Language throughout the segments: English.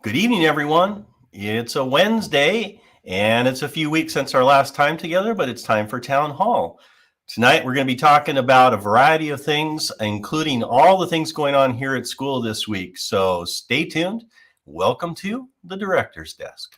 Good evening, everyone. It's a Wednesday, and it's a few weeks since our last time together, but it's time for Town Hall. Tonight, we're going to be talking about a variety of things, including all the things going on here at school this week. So stay tuned. Welcome to the Director's Desk.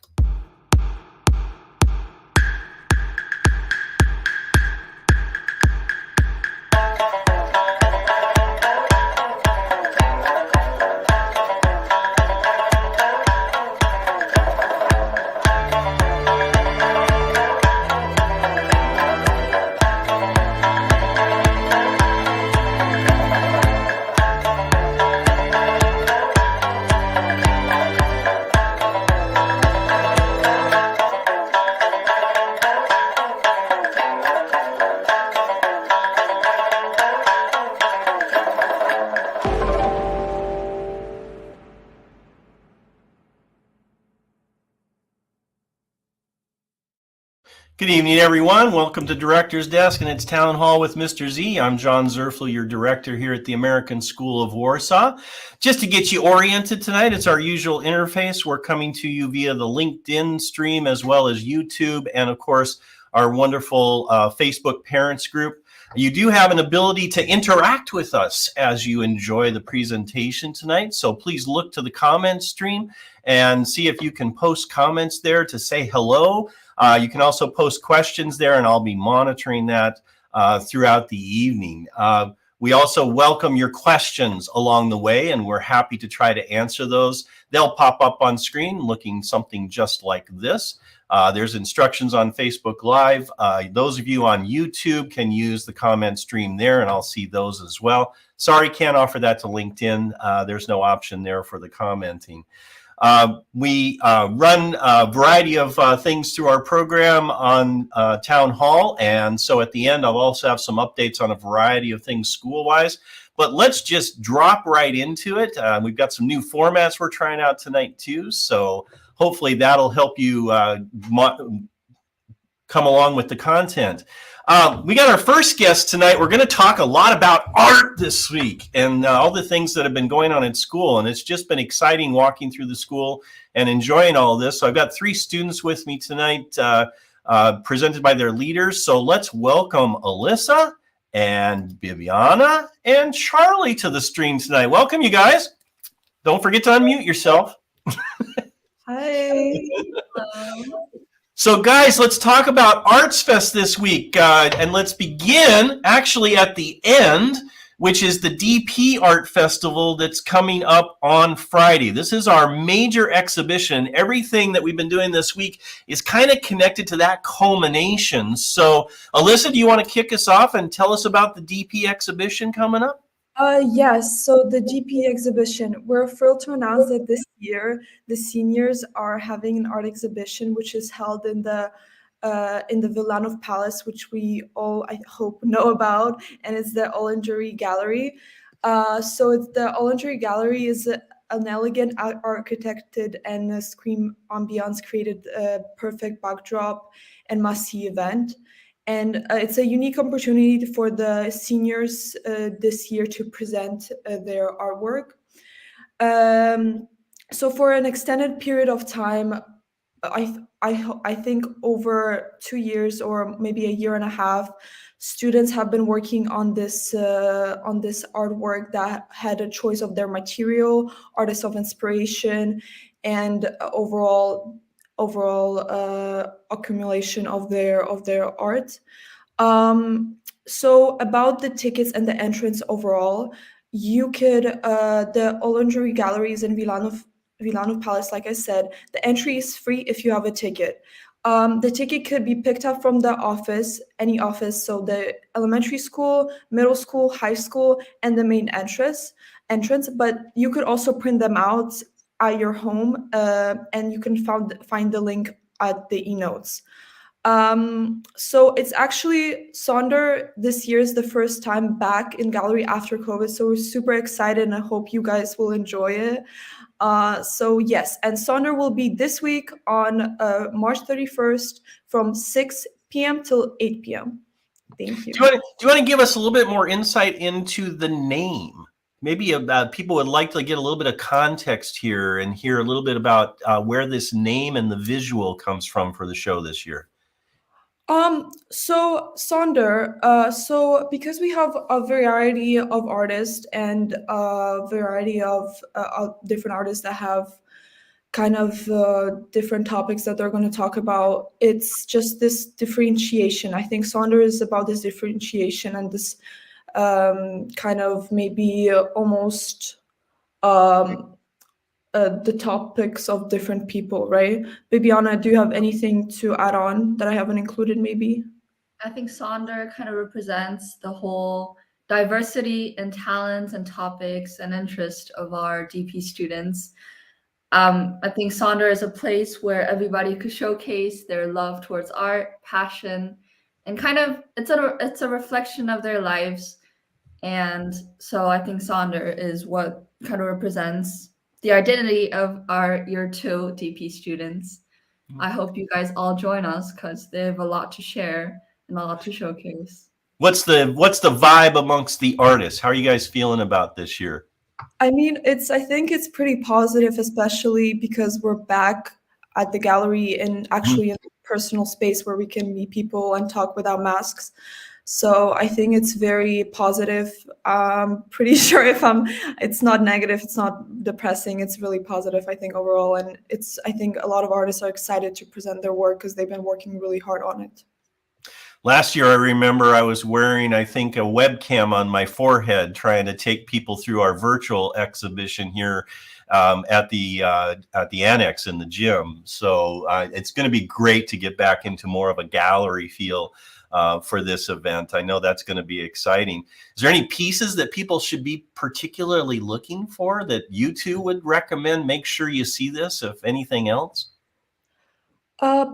Good evening, everyone. Welcome to Director's Desk, and it's Town Hall with Mr. Z. I'm John Zerfel, your director here at the American School of Warsaw. Just to get you oriented tonight, it's our usual interface. We're coming to you via the LinkedIn stream as well as YouTube and, of course, our wonderful Facebook parents group. You do have an ability to interact with us as you enjoy the presentation tonight, so please look to the comments stream and see if you can post comments there to say hello. You can also post questions there, and I'll be monitoring that throughout the evening. We also welcome your questions along the way, and we're happy to try to answer those. They'll pop up on screen looking something just like this. There's instructions on Facebook Live. Those of you on YouTube can use the comment stream there, and I'll see those as well. Sorry, can't offer that to LinkedIn. There's no option there for the commenting. We run a variety of things through our program on Town Hall, and so at the end I'll also have some updates on a variety of things school-wise. But let's just drop right into it. We've got some new formats we're trying out tonight too, so hopefully that'll help you come along with the content. We got our first guest tonight. We're going to talk a lot about art this week and all the things that have been going on at school. And it's just been exciting walking through the school and enjoying all this. So I've got three students with me tonight presented by their leaders. So let's welcome Alyssa and Bibiana and Charlie to the stream tonight. Welcome, you guys. Don't forget to unmute yourself. Hi. So guys, let's talk about Arts Fest this week, and let's begin actually at the end, which is the DP Art Festival that's coming up on Friday. This is our major exhibition. Everything that we've been doing this week is kind of connected to that culmination. So Alyssa, do you want to kick us off and tell us about the DP exhibition coming up? Yes, so the DP exhibition, we're thrilled to announce that this year the seniors are having an art exhibition which is held in the Wilanów Palace, which we all, I hope, know about, and it's the Orangery Gallery. So it's the Orangery Gallery is an elegant architected and a screen ambiance created perfect backdrop and must-see event. And it's a unique opportunity for the seniors this year to present their artwork. So for an extended period of time, I think over 2 years or maybe a year and a half, students have been working on this artwork that had a choice of their material, artists of inspiration, and overall accumulation of their art. So about the tickets and the entrance overall, you could the Orangery Gallery is in Wilanów Palace. Like I said, the entry is free if you have a ticket. The ticket could be picked up from the office, any office, so the elementary school, middle school, high school, and the main entrance. But you could also print them out at your home, and you can find the link at the e-notes. So it's actually Sonder this year is the first time back in gallery after COVID, so we're super excited and I hope you guys will enjoy it. So yes, and Sonder will be this week on March 31st from 6 p.m. till 8 p.m. Thank you. Do you want to give us a little bit more insight into the name? maybe people would like to get a little bit of context here and hear a little bit about where this name and the visual comes from for the show this year. So Sonder, so because we have a variety of artists and a variety of different artists that have kind of different topics that they're going to talk about, it's just this differentiation. I think Sonder is about this differentiation and this kind of maybe almost the topics of different people, right? Bibiana, do you have anything to add on that I haven't included maybe? I think Sonder kind of represents the whole diversity in talents and topics and interest of our DP students. I think Sonder is a place where everybody could showcase their love towards art, passion, and kind of it's a reflection of their lives. And so I think Sonder is what kind of represents the identity of our year 2 DP students. I hope you guys all join us because they have a lot to share and a lot to showcase. What's the vibe amongst the artists? How are you guys feeling about this year? I mean, I think it's pretty positive, especially because we're back at the gallery and actually in personal space where we can meet people and talk without masks. So I think it's very positive. I'm pretty sure it's not negative, it's not depressing, it's really positive, I think, overall. And I think a lot of artists are excited to present their work because they've been working really hard on it. Last year, I remember I was wearing, I think, a webcam on my forehead trying to take people through our virtual exhibition here at the annex in the gym. So it's going to be great to get back into more of a gallery feel for this event. I know that's going to be exciting. Is there any pieces that people should be particularly looking for that you two would recommend? Make sure you see this, if anything else.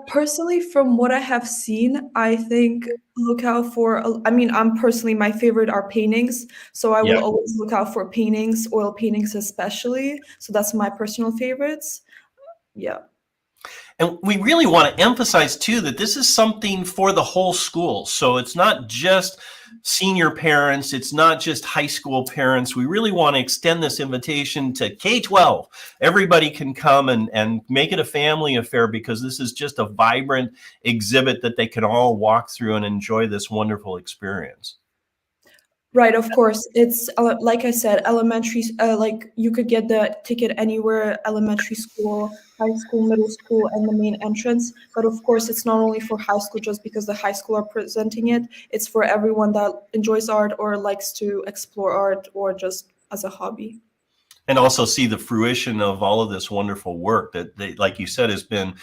Personally, from what I have seen, I think look out for, I'm personally, my favorite are paintings. So I will always look out for paintings, oil paintings especially. So that's my personal favorites. Yeah. And we really want to emphasize, too, that this is something for the whole school. So it's not just senior parents. It's not just high school parents. We really want to extend this invitation to K-12. Everybody can come and make it a family affair because this is just a vibrant exhibit that they can all walk through and enjoy this wonderful experience. Right, of course. It's like I said, elementary, like you could get the ticket anywhere, elementary school, high school, middle school, and the main entrance. But of course, it's not only for high school just because the high school are presenting it. It's for everyone that enjoys art or likes to explore art or just as a hobby. And also see the fruition of all of this wonderful work that, like you said, has been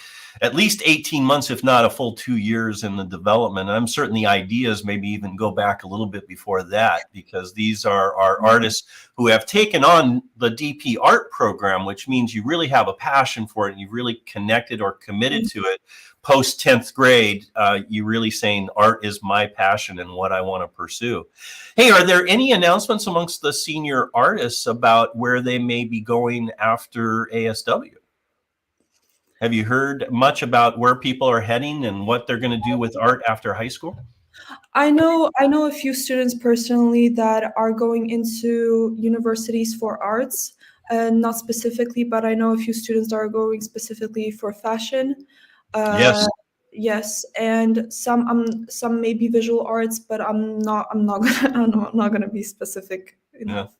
at least 18 months, if not a full 2 years in the development. I'm certain the ideas maybe even go back a little bit before that, because these are artists who have taken on the DP art program, which means you really have a passion for it and you've really connected or committed to it. Post 10th grade, you really saying art is my passion and what I want to pursue. Hey, are there any announcements amongst the senior artists about where they may be going after ASW? Have you heard much about where people are heading and what they're going to do with art after high school? I know a few students personally that are going into universities for arts, not specifically, but I know a few students that are going specifically for fashion. Yes, and some maybe visual arts, but I'm not gonna be specific enough. Yeah.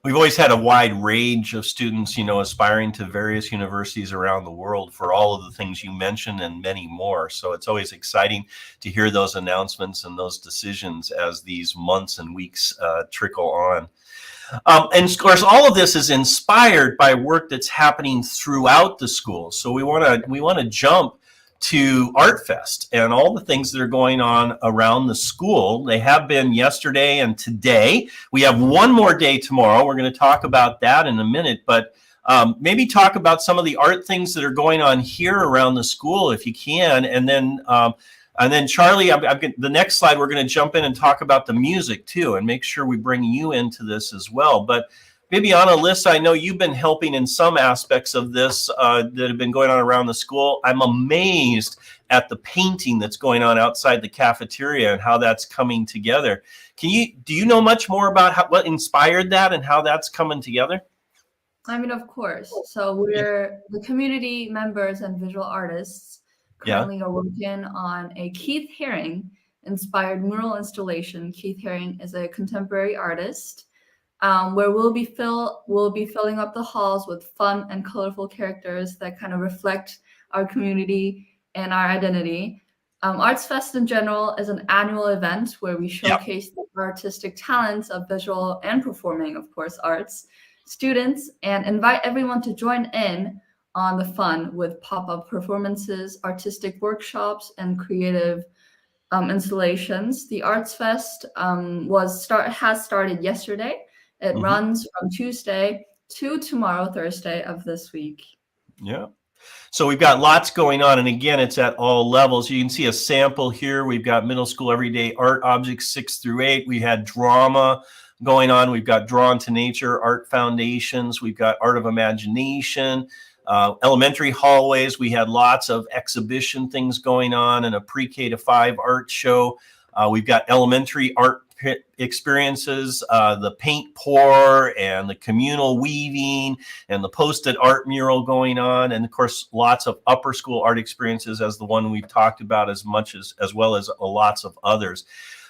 We've always had a wide range of students, aspiring to various universities around the world for all of the things you mentioned and many more. So it's always exciting to hear those announcements and those decisions as these months and weeks trickle on. And of course, all of this is inspired by work that's happening throughout the school. So we want to jump to Art Fest and all the things that are going on around the school. They have been yesterday and today. We have one more day tomorrow. We're going to talk about that in a minute, but maybe talk about some of the art things that are going on here around the school if you can. And then Charlie, the next slide, we're going to jump in and talk about the music too, and make sure we bring you into this as well. But Viviana, Alyssa, I know you've been helping in some aspects of this that have been going on around the school. I'm amazed at the painting that's going on outside the cafeteria and how that's coming together. Do you know much more about what inspired that and how that's coming together? I mean, of course. So we're the community members and visual artists currently are working on a Keith Haring inspired mural installation. Keith Haring is a contemporary artist, where we'll be filling up the halls with fun and colorful characters that kind of reflect our community and our identity. Arts Fest in general is an annual event where we showcase the artistic talents of visual and performing, of course, arts students, and invite everyone to join in on the fun with pop-up performances, artistic workshops, and creative installations. The Arts Fest has started yesterday. It runs from Tuesday to tomorrow, Thursday of this week. Yeah. So we've got lots going on. And again, it's at all levels. You can see a sample here. We've got middle school everyday art objects 6 through 8. We had drama going on. We've got Drawn to Nature, art foundations. We've got art of imagination, elementary hallways. We had lots of exhibition things going on and a pre-K to 5 art show. We've got elementary art experiences, the paint pour and the communal weaving and the posted art mural going on. And of course, lots of upper school art experiences as the one we've talked about as well as lots of others.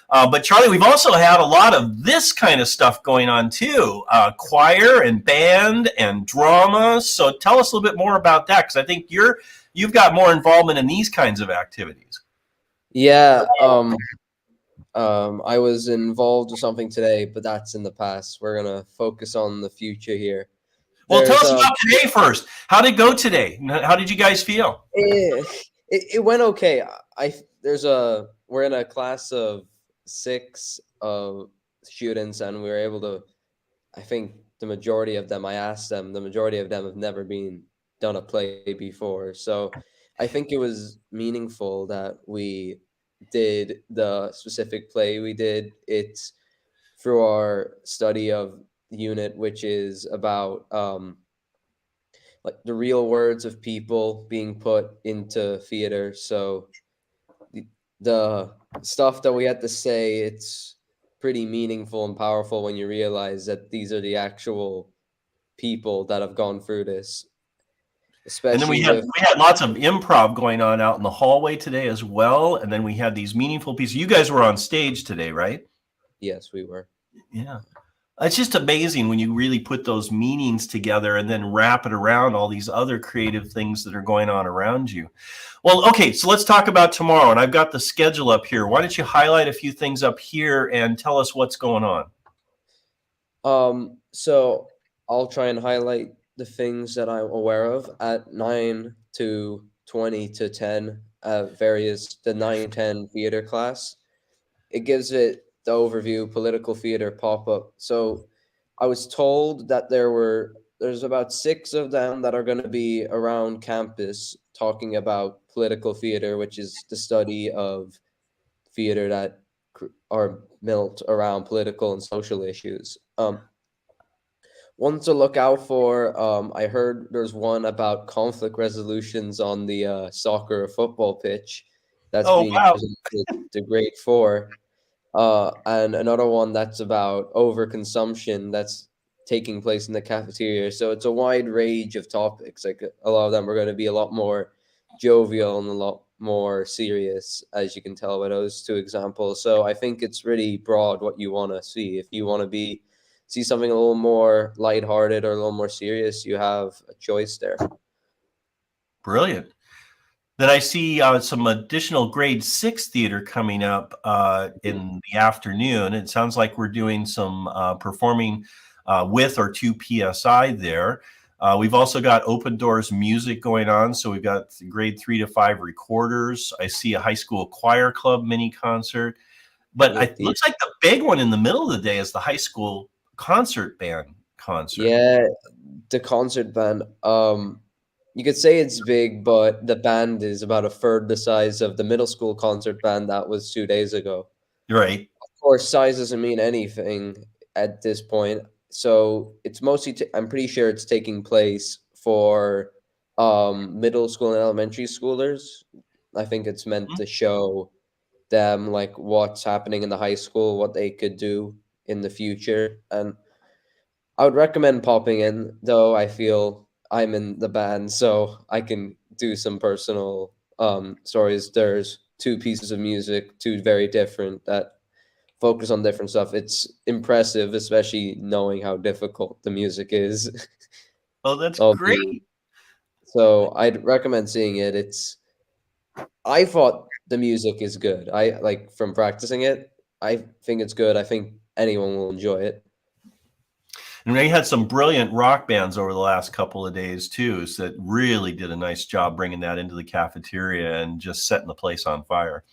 But Charlie, we've also had a lot of this kind of stuff going on too, choir and band and drama. So tell us a little bit more about that, because I think you've got more involvement in these kinds of activities. Yeah, I was involved with something today, but that's in the past. We're gonna focus on the future here. Well, tell us about today first. How did it go today? How did you guys feel? It went okay. We're in a class of 6 students, and we were able to, I think the majority of them have never done a play before. So I think it was meaningful that we did the specific play we did. It's through our study of unit, which is about like the real words of people being put into theater. So the stuff that we had to say, it's pretty meaningful and powerful when you realize that these are the actual people that have gone through this. Especially and then we had lots of improv going on out in the hallway today as well. And then we had these meaningful pieces. You guys were on stage today, right? Yes, we were. Yeah. It's just amazing when you really put those meanings together and then wrap it around all these other creative things that are going on around you. Well, okay, so let's talk about tomorrow. And I've got the schedule up here. Why don't you highlight a few things up here and tell us what's going on? So I'll try and highlight the things that I'm aware of. At 9 to 20 to 10, the 9-10 theater class. It gives it the overview, political theater pop-up. So I was told that there's about 6 of them that are going to be around campus talking about political theater, which is the study of theater that are built around political and social issues. One to look out for, I heard there's one about conflict resolutions on the soccer or football pitch that's being presented to grade 4. And another one that's about overconsumption that's taking place in the cafeteria. So it's a wide range of topics. Like a lot of them are going to be a lot more jovial and a lot more serious, as you can tell by those 2 examples. So I think it's really broad what you want to see. If you want to see something a little more lighthearted or a little more serious, you have a choice there. Brilliant. Then I see some additional grade 6 theater coming up in the afternoon. It sounds like we're doing some performing with or to PSI there. We've also got Open Doors music going on. So we've got grade 3 to 5 recorders. I see a high school choir club mini concert. But it looks like the big one in the middle of the day is the high school concert band concert. Yeah, the concert band. You could say it's big, but the band is about a third the size of the middle school concert band that was 2 days ago. Right. Of course, size doesn't mean anything at this point. So it's mostly, I'm pretty sure it's taking place for middle school and elementary schoolers. I think it's meant to show them like what's happening in the high school, what they could do in the future. And I would recommend popping in, though I feel I'm in the band, so I can do some personal stories. There's two pieces of music, two very different, that focus on different stuff. It's impressive, especially knowing how difficult the music is. Oh, that's of great. the- So I'd recommend seeing it. I thought the music is good. I like from practicing it. I think it's good. I think anyone will enjoy it. And they had some brilliant rock bands over the last couple of days too, so that really did a nice job bringing that into the cafeteria and just setting the place on fire.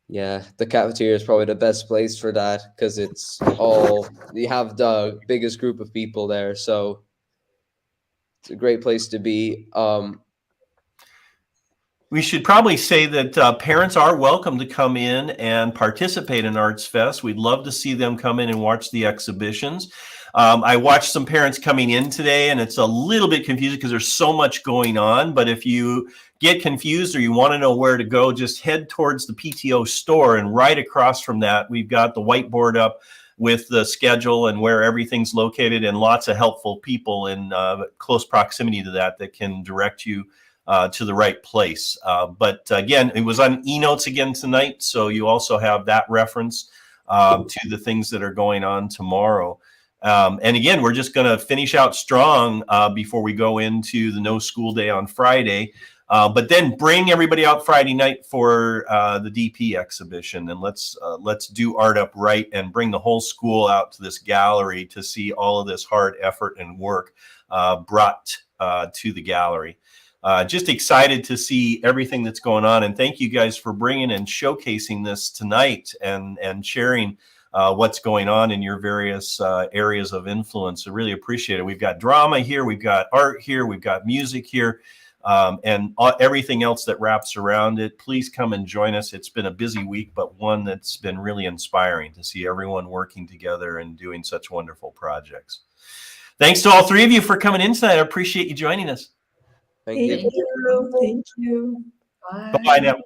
Yeah, the cafeteria is probably the best place for that because it's all, you have the biggest group of people there, so it's a great place to be. We should probably say that parents are welcome to come in and participate in Arts Fest. We'd love to see them come in and watch the exhibitions. I watched some parents coming in today, and it's a little bit confusing because there's so much going on. But if you get confused or you want to know where to go, just head towards the PTO store, and right across from that, we've got the whiteboard up with the schedule and where everything's located, and lots of helpful people in close proximity to that can direct you to the right place. But again, it was on eNotes again tonight, so you also have that reference to the things that are going on tomorrow. And again, we're just going to finish out strong before we go into the no school day on Friday. But then bring everybody out Friday night for the DP exhibition, and let's do Art Up Right and bring the whole school out to this gallery to see all of this hard effort and work brought to the gallery. Just excited to see everything that's going on, and thank you guys for bringing and showcasing this tonight and sharing what's going on in your various areas of influence. I really appreciate it. We've got drama here, we've got art here, we've got music here, and everything else that wraps around it. Please come and join us. It's been a busy week, but one that's been really inspiring to see everyone working together and doing such wonderful projects. Thanks to all three of you for coming in tonight. I appreciate you joining us. Thank you. Thank you. Bye-bye now.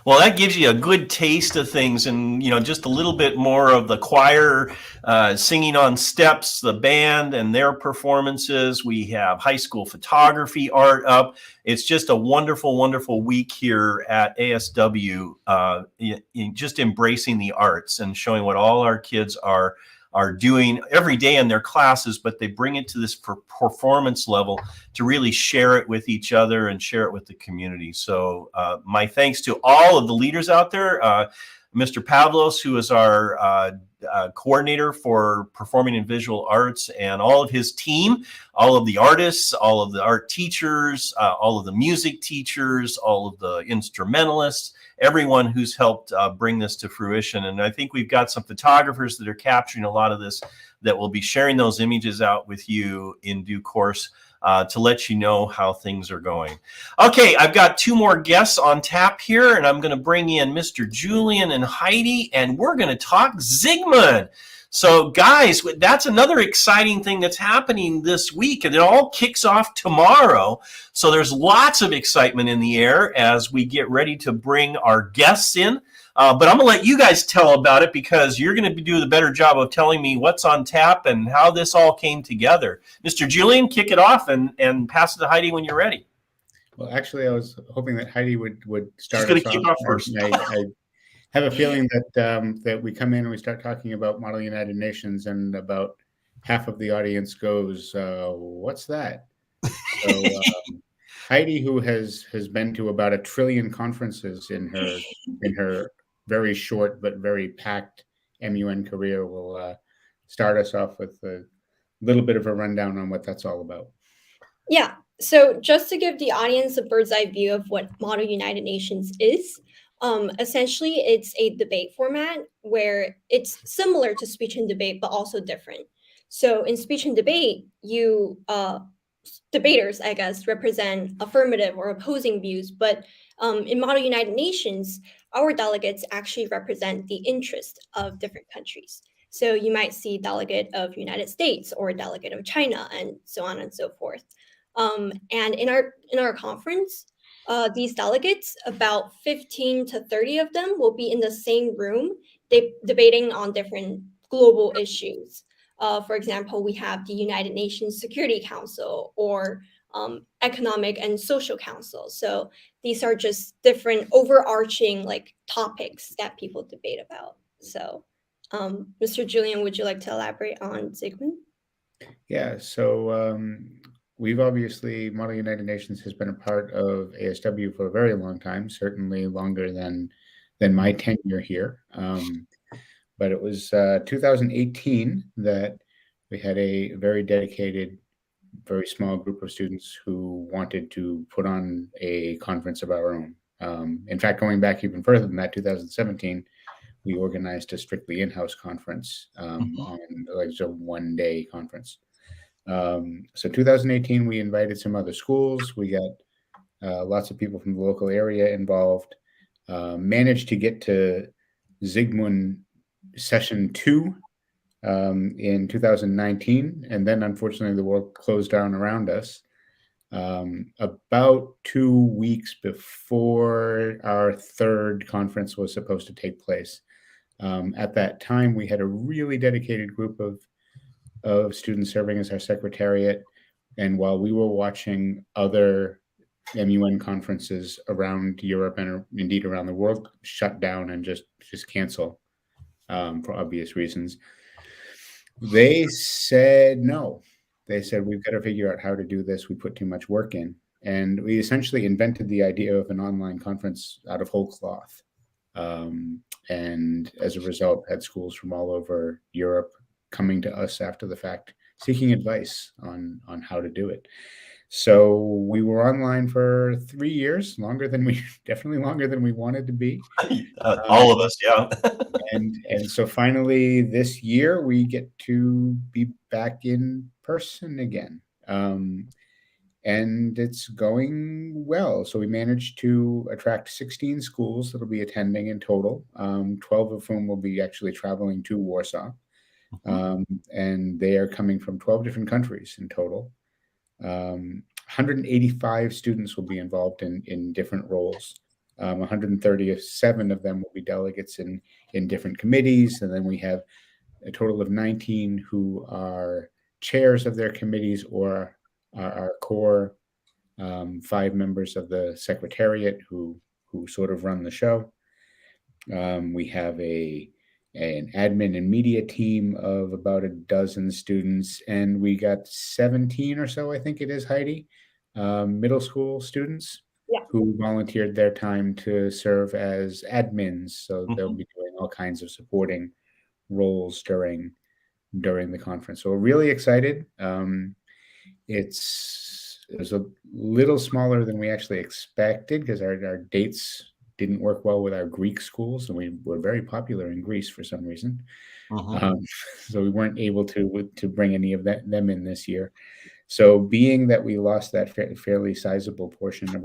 Well, that gives you a good taste of things, and just a little bit more of the choir singing on steps, the band and their performances. We have high school photography art up. It's just a wonderful, wonderful week here at ASW, just embracing the arts and showing what all our kids are doing every day in their classes, but they bring it to this performance level to really share it with each other and share it with the community. So my thanks to all of the leaders out there. Mr. Pavlos, who is our coordinator for performing and visual arts, and all of his team, all of the artists, all of the art teachers, all of the music teachers, all of the instrumentalists, everyone who's helped bring this to fruition. And I think we've got some photographers that are capturing a lot of this that will be sharing those images out with you in due course to let you know how things are going. Okay, I've got two more guests on tap here, and I'm going to bring in Mr. Julian and Heidi, and we're going to talk Zygmunt. So guys, that's another exciting thing that's happening this week, and it all kicks off tomorrow. So there's lots of excitement in the air as we get ready to bring our guests in. But I'm going to let you guys tell about it, because you're going to do the better job of telling me what's on tap and how this all came together. Mr. Julian, kick it off and pass it to Heidi when you're ready. Well, actually, I was hoping that Heidi would start. She's going to kick off first. I have a feeling that we come in and we start talking about Model United Nations, and about half of the audience goes, "What's that?" So Heidi, who has been to about 1 trillion conferences in her very short but very packed MUN career, will start us off with a little bit of a rundown on what that's all about. Yeah. So just to give the audience a bird's eye view of what Model United Nations is, essentially it's a debate format where it's similar to speech and debate, but also different. So in speech and debate, you debaters, I guess, represent affirmative or opposing views, but in Model United Nations, our delegates actually represent the interest of different countries. So you might see delegate of United States or delegate of China, and so on and so forth. And in our conference, these delegates, about 15 to 30 of them, will be in the same room debating on different global issues. For example, we have the United Nations Security Council or Economic and Social Council. So these are just different overarching like topics that people debate about. So, Mr. Julian, would you like to elaborate on Zygmunt? Yeah, so we've obviously, Model United Nations has been a part of ASW for a very long time, certainly longer than my tenure here. But it was 2018 that we had a very dedicated, very small group of students who wanted to put on a conference of our own. In fact, going back even further than that, 2017, we organized a strictly in-house conference on like a one-day conference. So 2018, we invited some other schools. We got lots of people from the local area involved. Managed to get to Zygmunt session 2 in 2019, and then unfortunately the world closed down around us. About 2 weeks before our third conference was supposed to take place. At that time, we had a really dedicated group of students serving as our secretariat. And while we were watching other MUN conferences around Europe and indeed around the world shut down and just cancel for obvious reasons, they said no. They said, we've got to figure out how to do this. We put too much work in. And we essentially invented the idea of an online conference out of whole cloth. And as a result, had schools from all over Europe coming to us after the fact, seeking advice on how to do it. So we were online for 3 years, definitely longer than we wanted to be. All of us, yeah. and so finally this year we get to be back in person again. And it's going well. So we managed to attract 16 schools that'll be attending in total, 12 of whom will be actually traveling to Warsaw. And they are coming from 12 different countries in total. 185 students will be involved in different roles. 137 of them will be delegates in different committees. And then we have a total of 19 who are chairs of their committees or our core 5 members of the secretariat who sort of run the show. We have an admin and media team of about a dozen students, and we got 17 or so, I think it is, Heidi, middle school students who volunteered their time to serve as admins. So they'll be doing all kinds of supporting roles during the conference. So we're really excited. It was a little smaller than we actually expected because our dates didn't work well with our Greek schools, and we were very popular in Greece for some reason. So we weren't able to bring any of them in this year. So being that we lost that fairly sizable portion of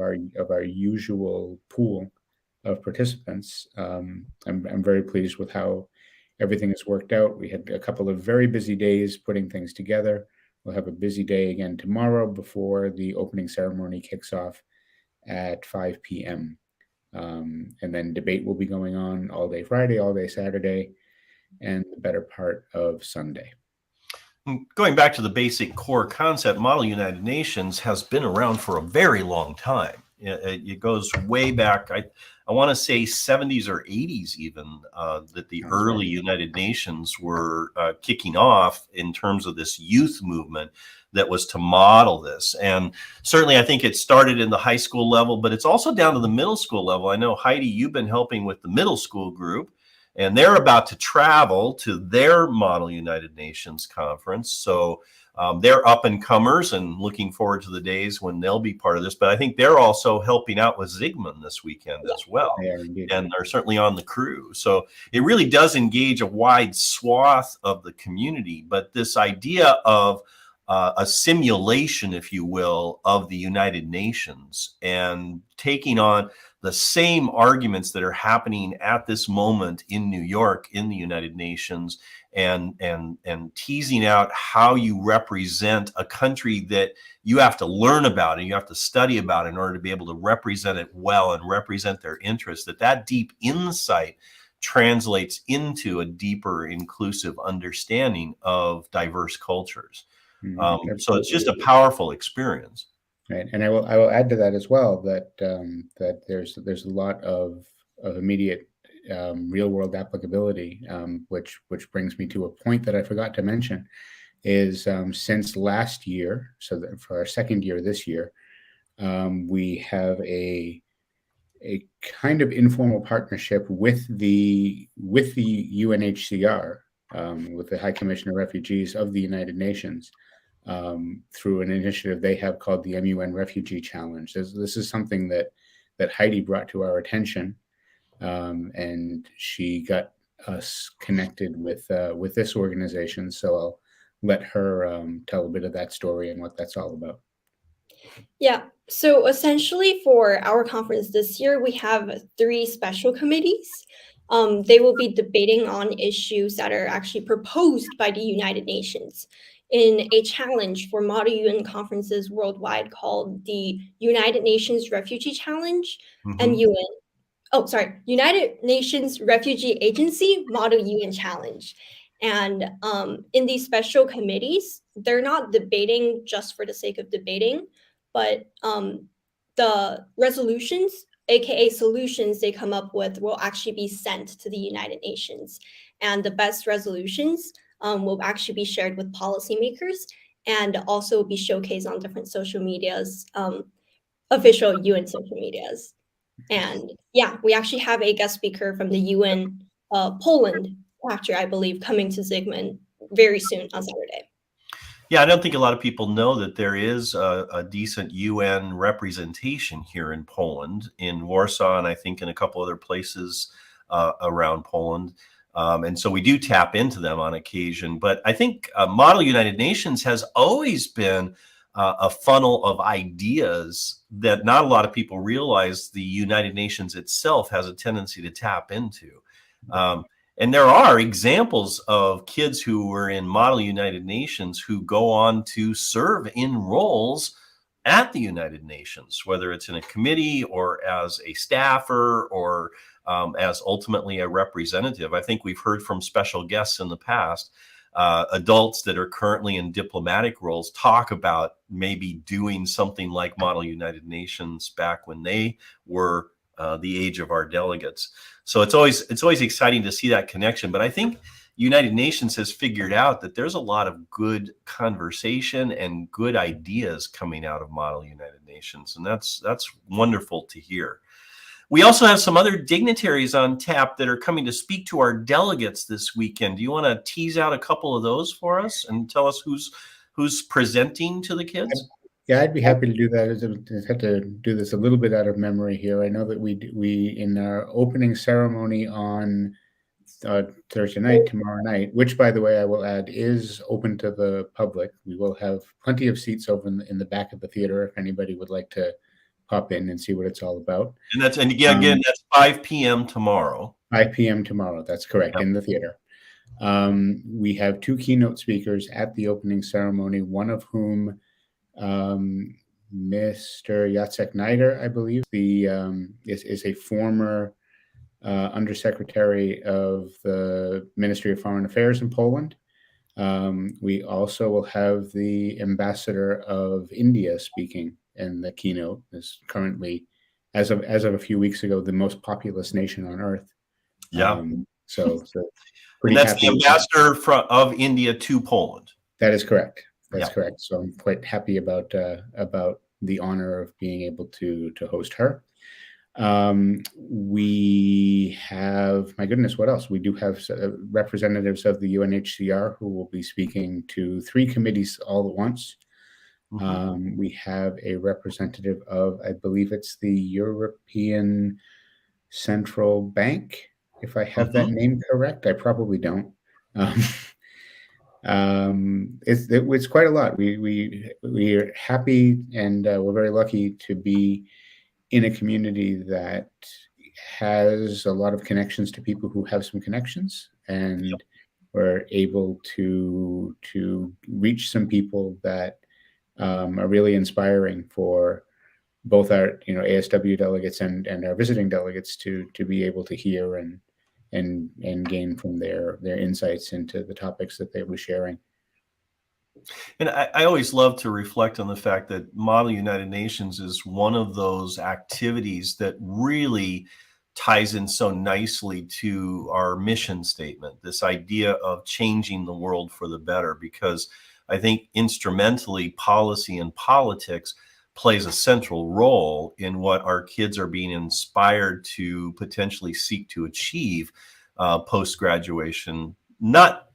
our usual pool of participants, I'm very pleased with how everything has worked out. We had a couple of very busy days putting things together. We'll have a busy day again tomorrow before the opening ceremony kicks off at 5 p.m. And then debate will be going on all day Friday, all day Saturday, and the better part of Sunday. Going back to the basic core concept, Model United Nations has been around for a very long time. It goes way back, I want to say 70s or 80s even, that the early United Nations were kicking off in terms of this youth movement that was to model this. And certainly I think it started in the high school level, but it's also down to the middle school level. I know, Heidi, you've been helping with the middle school group, and they're about to travel to their Model United Nations conference. So they're up and comers and looking forward to the days when they'll be part of this. But I think they're also helping out with Zygmunt this weekend as well. And they're certainly on the crew. So it really does engage a wide swath of the community. But this idea of a simulation, if you will, of the United Nations and taking on the same arguments that are happening at this moment in New York, in the United Nations, and teasing out how you represent a country that you have to learn about and you have to study about in order to be able to represent it well and represent their interests, that deep insight translates into a deeper inclusive understanding of diverse cultures. So it's just a powerful experience. Right, and I will add to that as well that that there's a lot of immediate real world applicability, which brings me to a point that I forgot to mention, is since last year, so that for our second year this year, we have a kind of informal partnership with the UNHCR, with the High Commissioner of Refugees of the United Nations. Through an initiative they have called the MUN Refugee Challenge. This is something that Heidi brought to our attention, and she got us connected with this organization. So I'll let her tell a bit of that story and what that's all about. Yeah. So essentially, for our conference this year, we have 3 special committees. They will be debating on issues that are actually proposed by the United Nations in a challenge for Model UN conferences worldwide called the United Nations Refugee Challenge, United Nations Refugee Agency Model UN Challenge. And in these special committees, they're not debating just for the sake of debating, but the resolutions, aka solutions they come up with, will actually be sent to the United Nations. And the best resolutions will actually be shared with policymakers and also be showcased on different social medias, official UN social medias. And yeah, we actually have a guest speaker from the UN Poland chapter, I believe, coming to Zygmunt very soon on Saturday. Yeah, I don't think a lot of people know that there is a decent UN representation here in Poland, in Warsaw, and I think in a couple other places around Poland. And so we do tap into them on occasion. But I think Model United Nations has always been a funnel of ideas that not a lot of people realize the United Nations itself has a tendency to tap into. And there are examples of kids who were in Model United Nations who go on to serve in roles at the United Nations, whether it's in a committee or as a staffer or as ultimately a representative. I think we've heard from special guests in the past, adults that are currently in diplomatic roles talk about maybe doing something like Model United Nations back when they were the age of our delegates. So it's always exciting to see that connection. But I think United Nations has figured out that there's a lot of good conversation and good ideas coming out of Model United Nations, and that's wonderful to hear. We also have some other dignitaries on tap that are coming to speak to our delegates this weekend. Do you want to tease out a couple of those for us and tell us who's presenting to the kids? Yeah, I'd be happy to do that. I had to do this a little bit out of memory here. I know that we in our opening ceremony on Thursday night, tomorrow night, which, by the way, I will add is open to the public. We will have plenty of seats over in the back of the theater if anybody would like to pop in and see what it's all about. And again, that's 5 p.m. tomorrow. 5 p.m. tomorrow. That's correct. Yep. In the theater. We have 2 keynote speakers at the opening ceremony, one of whom Mr. Jacek Neider, I believe, is a former undersecretary of the Ministry of Foreign Affairs in Poland. We also will have the ambassador of India speaking, and the keynote is currently, as of a few weeks ago, the most populous nation on earth. Yeah. So and that's the ambassador of India to Poland. That is correct. That's correct. So I'm quite happy about the honor of being able to host her. We have, my goodness, what else? We do have representatives of the UNHCR who will be speaking to 3 committees all at once. Mm-hmm. We have a representative of, I believe it's the European Central Bank, if I have that name correct. I probably don't. It's quite a lot. We are happy and we're very lucky to be in a community that has a lot of connections to people who have some connections, and we're able to reach some people that are really inspiring for both our ASW delegates and our visiting delegates to be able to hear and gain from their insights into the topics that they were sharing. And I always love to reflect on the fact that Model United Nations is one of those activities that really ties in so nicely to our mission statement, this idea of changing the world for the better, because I think instrumentally policy and politics plays a central role in what our kids are being inspired to potentially seek to achieve post-graduation, not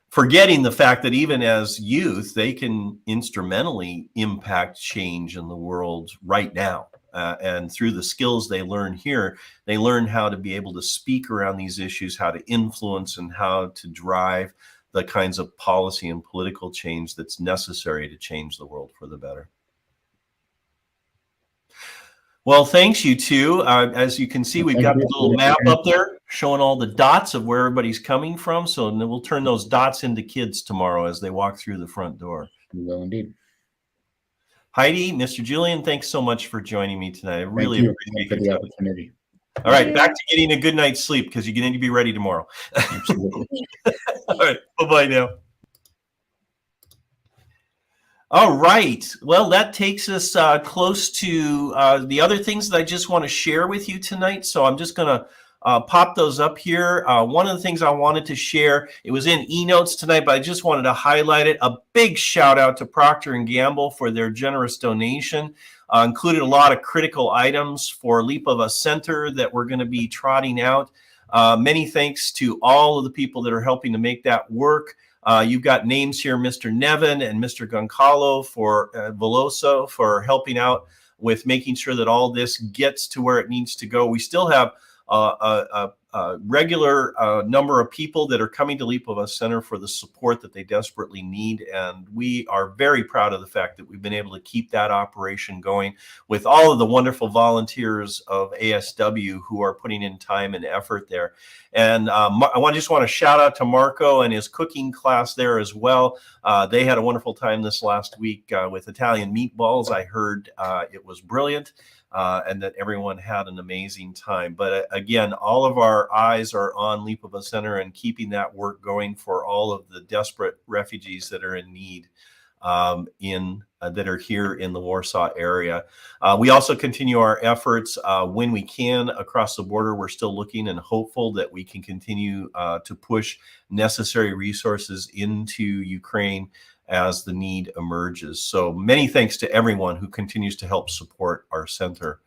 forgetting the fact that even as youth, they can instrumentally impact change in the world right now. And through the skills they learn here, they learn how to be able to speak around these issues, how to influence, and how to drive the kinds of policy and political change that's necessary to change the world for the better. Well, thanks, you two. As you can see, we've got the little map up there showing all the dots of where everybody's coming from. So then we'll turn those dots into kids tomorrow as they walk through the front door. We will indeed. Heidi, Mr. Julian, thanks so much for joining me tonight. I really Thank you appreciate for the your time. opportunity. All right, back to getting a good night's sleep because you need to be ready tomorrow. Absolutely. All right, bye-bye now. All right. Well, that takes us close to the other things that I just want to share with you tonight. So I'm just going to pop those up here. One of the things I wanted to share, it was in eNotes tonight, but I just wanted to highlight it. A big shout out to Procter & Gamble for their generous donation. Included a lot of critical items for Leap of Us Center that we're going to be trotting out. Many thanks to all of the people that are helping to make that work. You've got names here, Mr. Nevin and Mr. Goncalo for Veloso for helping out with making sure that all this gets to where it needs to go. We still have a regular number of people that are coming to Leap of Us Center for the support that they desperately need. And we are very proud of the fact that we've been able to keep that operation going with all of the wonderful volunteers of ASW who are putting in time and effort there. And I just want to shout out to Marco and his cooking class there as well. They had a wonderful time this last week with Italian meatballs. I heard it was brilliant. And that everyone had an amazing time. But again, all of our eyes are on Leap of Us Center and keeping that work going for all of the desperate refugees that are in need that are here in the Warsaw area. We also continue our efforts when we can across the border. We're still looking and hopeful that we can continue to push necessary resources into Ukraine as the need emerges. So many thanks to everyone who continues to help support our center.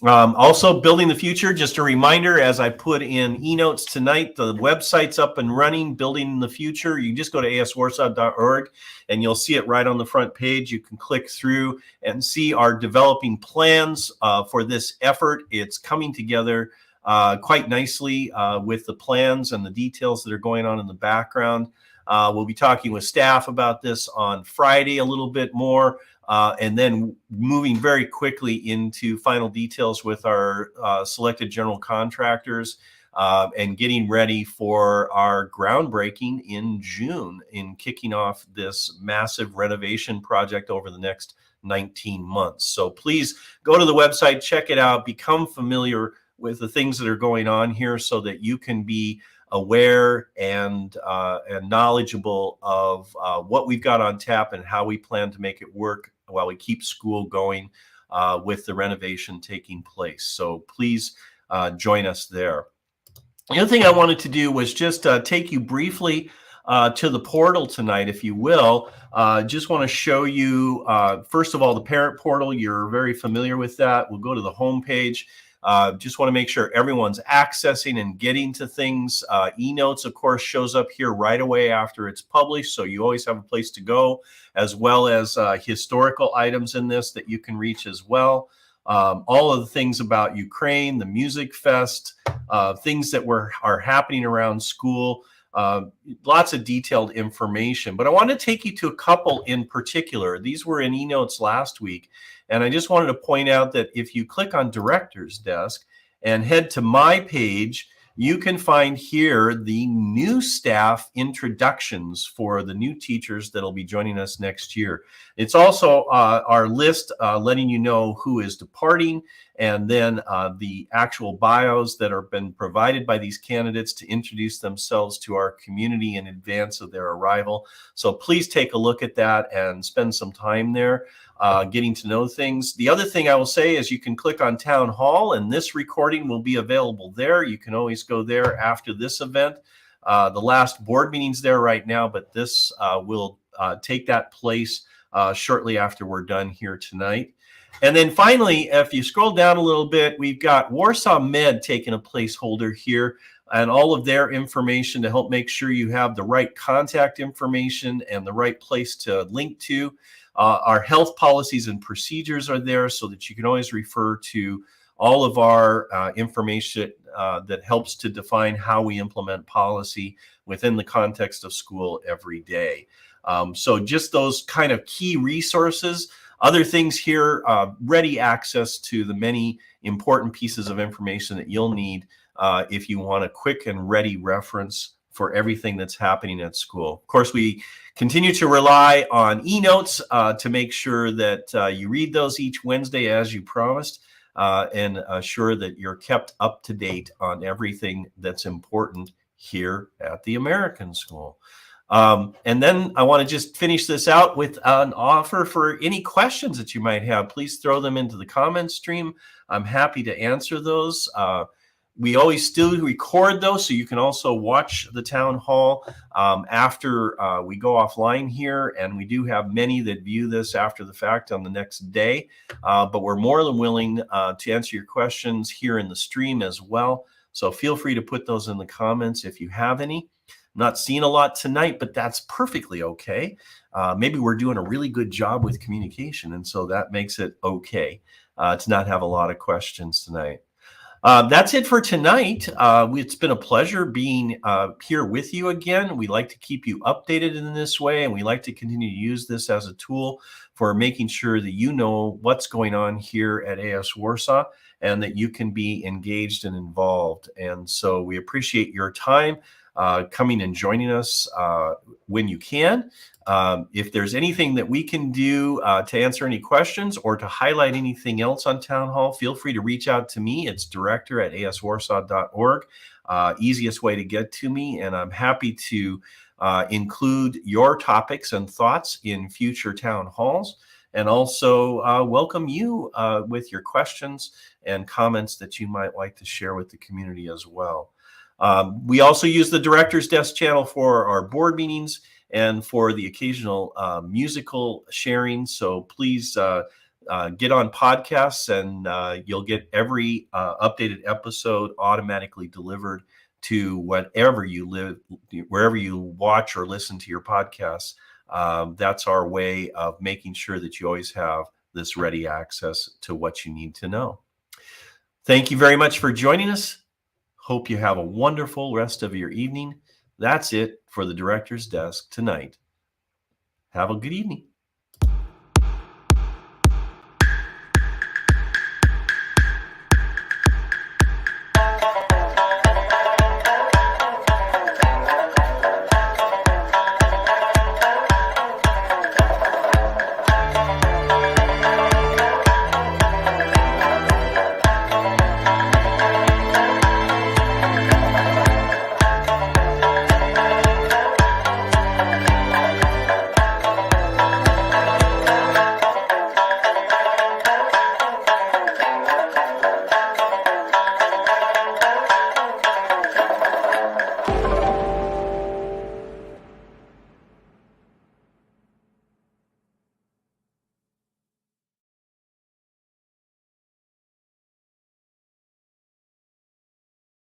Also, Building the Future, just a reminder, as I put in eNotes tonight, the website's up and running, Building the Future. You just go to aswarsaw.org and you'll see it right on the front page. You can click through and see our developing plans for this effort. It's coming together quite nicely with the plans and the details that are going on in the background. We'll be talking with staff about this on Friday a little bit more, and then moving very quickly into final details with our selected general contractors and getting ready for our groundbreaking in June in kicking off this massive renovation project over the next 19 months. So please go to the website, check it out, become familiar with the things that are going on here so that you can be aware and knowledgeable of what we've got on tap and how we plan to make it work while we keep school going with the renovation taking place. So please join us there. The other thing I wanted to do was just take you briefly to the portal tonight, if you will. Just want to show you, first of all, the parent portal. You're very familiar with that. We'll go to the home page. Just want to make sure everyone's accessing and getting to things. eNotes, of course, shows up here right away after it's published, so you always have a place to go, as well as historical items in this that you can reach as well. All of the things about Ukraine, the Music Fest, things that are happening around school. lots of detailed information. But I want to take you to a couple in particular. These were in eNotes last week. And I just wanted to point out that if you click on Director's Desk and head to my page, you can find here the new staff introductions for the new teachers that'll be joining us next year. It's also our list letting you know who is departing, and then the actual bios that have been provided by these candidates to introduce themselves to our community in advance of their arrival. So please take a look at that and spend some time there. Getting to know things. The other thing I will say is you can click on Town Hall, and this recording will be available there. You can always go there after this event. The last board meeting's there right now, but this will take that place shortly after we're done here tonight. And then finally, if you scroll down a little bit, we've got Warsaw Med taking a placeholder here and all of their information to help make sure you have the right contact information and the right place to link to. Our health policies and procedures are there so that you can always refer to all of our information that helps to define how we implement policy within the context of school every day. So just those kind of key resources. Other things here, ready access to the many important pieces of information that you'll need if you want a quick and ready reference for everything that's happening at school. Of course, we continue to rely on eNotes to make sure that you read those each Wednesday as you promised, and assure that you're kept up to date on everything that's important here at the American School. And then I want to just finish this out with an offer for any questions that you might have. Please throw them into the comment stream. I'm happy to answer those. We always still record those, so you can also watch the town hall after we go offline here. And we do have many that view this after the fact on the next day. But we're more than willing to answer your questions here in the stream as well. So feel free to put those in the comments if you have any. I'm not seeing a lot tonight, but that's perfectly okay. Maybe we're doing a really good job with communication, and so that makes it okay to not have a lot of questions tonight. That's it for tonight. It's been a pleasure being here with you again. We like to keep you updated in this way, and we like to continue to use this as a tool for making sure that you know what's going on here at AS Warsaw and that you can be engaged and involved. And so we appreciate your time coming and joining us when you can. If there's anything that we can do to answer any questions or to highlight anything else on Town Hall, feel free to reach out to me. It's director@aswarsaw.org. Easiest way to get to me, and I'm happy to include your topics and thoughts in future town halls, and also welcome you with your questions and comments that you might like to share with the community as well. We also use the Director's Desk channel for our board meetings and for the occasional musical sharing. So please get on podcasts, and you'll get every updated episode automatically delivered to wherever you live, wherever you watch or listen to your podcasts. That's our way of making sure that you always have this ready access to what you need to know. Thank you very much for joining us. Hope you have a wonderful rest of your evening. That's it for the Director's Desk tonight. Have a good evening.